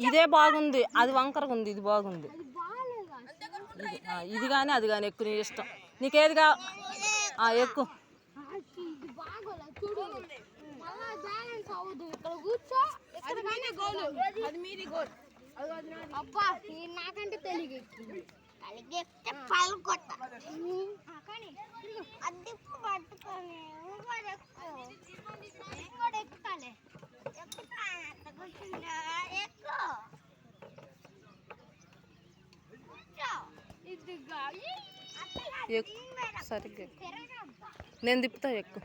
ఇదే బాగుంది, అది వంకరగా ఉంది, ఇది బాగుంది. ఇది కానీ అది కానీ ఎక్కువ నీ ఇష్టం, నీకేది ఎక్కువ. నాకంటే తెలియదు సరిగ్గా నేను తిప్పుతా ఎక్కువ,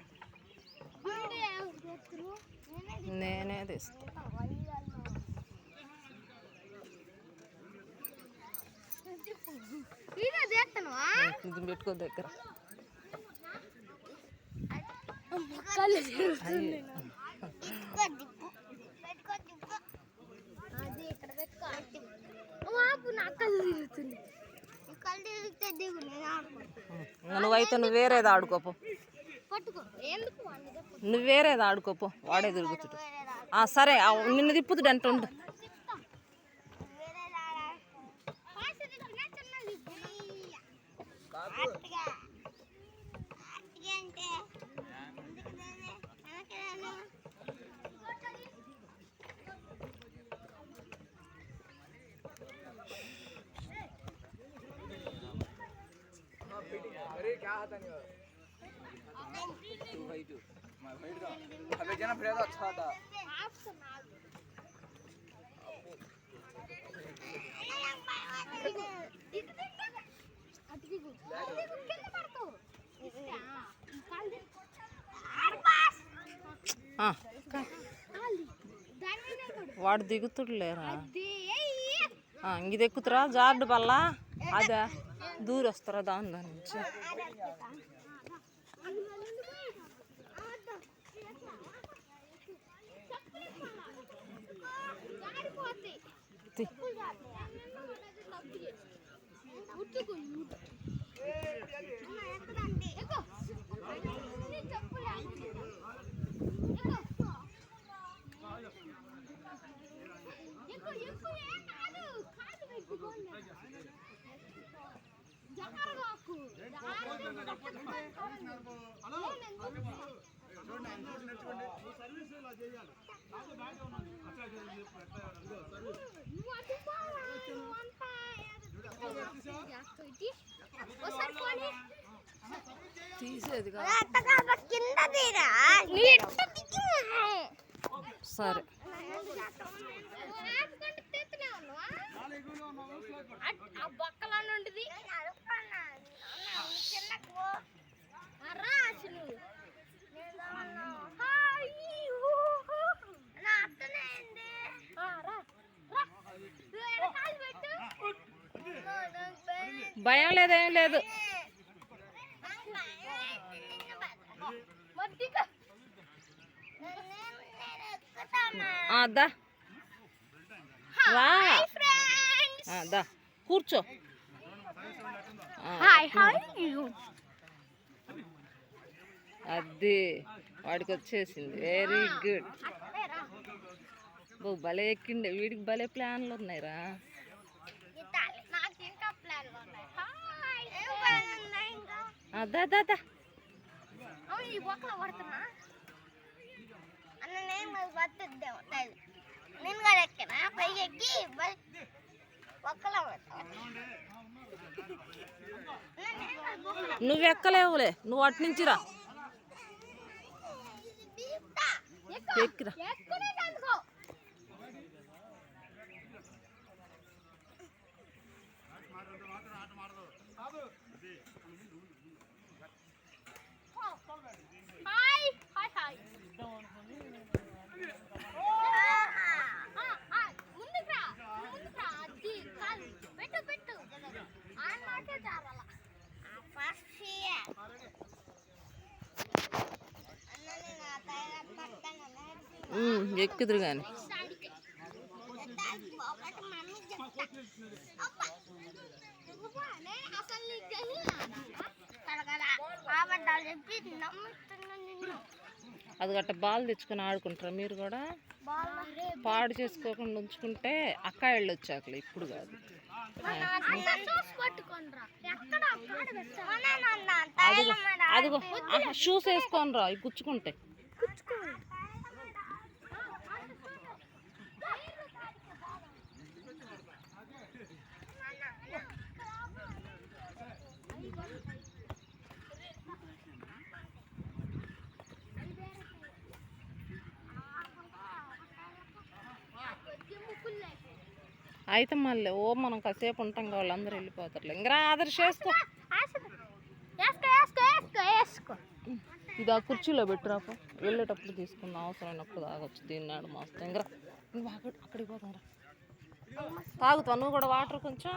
నేనే తీస్తా. ఇది పెట్టుకో దగ్గర. నువ్వైతే నువ్వు వేరేది ఆడుకోపో, నువ్వు వేరేది ఆడుకోపో, వాడే తిరుగుతుడు. సరే నిన్ను తిప్పుతుడు అంట ఉండు. వాడు దిగుతుడు లేరా, ఇది ఎక్కుతురా జార్డు వల్ల అదే దూరం వస్తారా దాని నుంచి. తీసేది సరే. భయం లేదేం లేదు. దా కూర్చో. అది వాడికి వచ్చేసింది, వెరీ గుడ్. భలే ఎక్కిండే, వీడికి భలే ప్లాన్లు ఉన్నాయిరా. నువ్వు ఎక్కలేవులే, నువ్వు అటు నుంచి రా, ఎక్కిరా. ఎక్కుదురు కానీ అసలు నీకు తెలియదా? ఆబద్ధాలు చెప్పి నమ్ముతున్నా నిన్ను. అది గట్ట బాల్ తెచ్చుకొని ఆడుకుంటారా మీరు కూడా? పాడు చేసుకోకుండా ఉంచుకుంటే అక్కాయిళ్ళు వచ్చాకలే, ఇప్పుడు కాదు. అదిగో షూస్ వేసుకొని రా, ఇవి గుచ్చుకుంటాయి. అయితే మళ్ళీ మనం కాసేపు ఉంటాం కదా, వాళ్ళందరూ వెళ్ళిపోతారు. ఇంకా ఆదర్శ వేసుకో, ఇది ఆ కుర్చీలో పెట్టురాపో, వెళ్ళేటప్పుడు తీసుకుందాం, అవసరమైనప్పుడు తాగొచ్చు. దీన్ని ఆడ మోస్తాం. ఇంకా నువ్వు అక్కడికి పోతాం రా, తాగుతావు నువ్వు కూడా వాటర్ కొంచెం.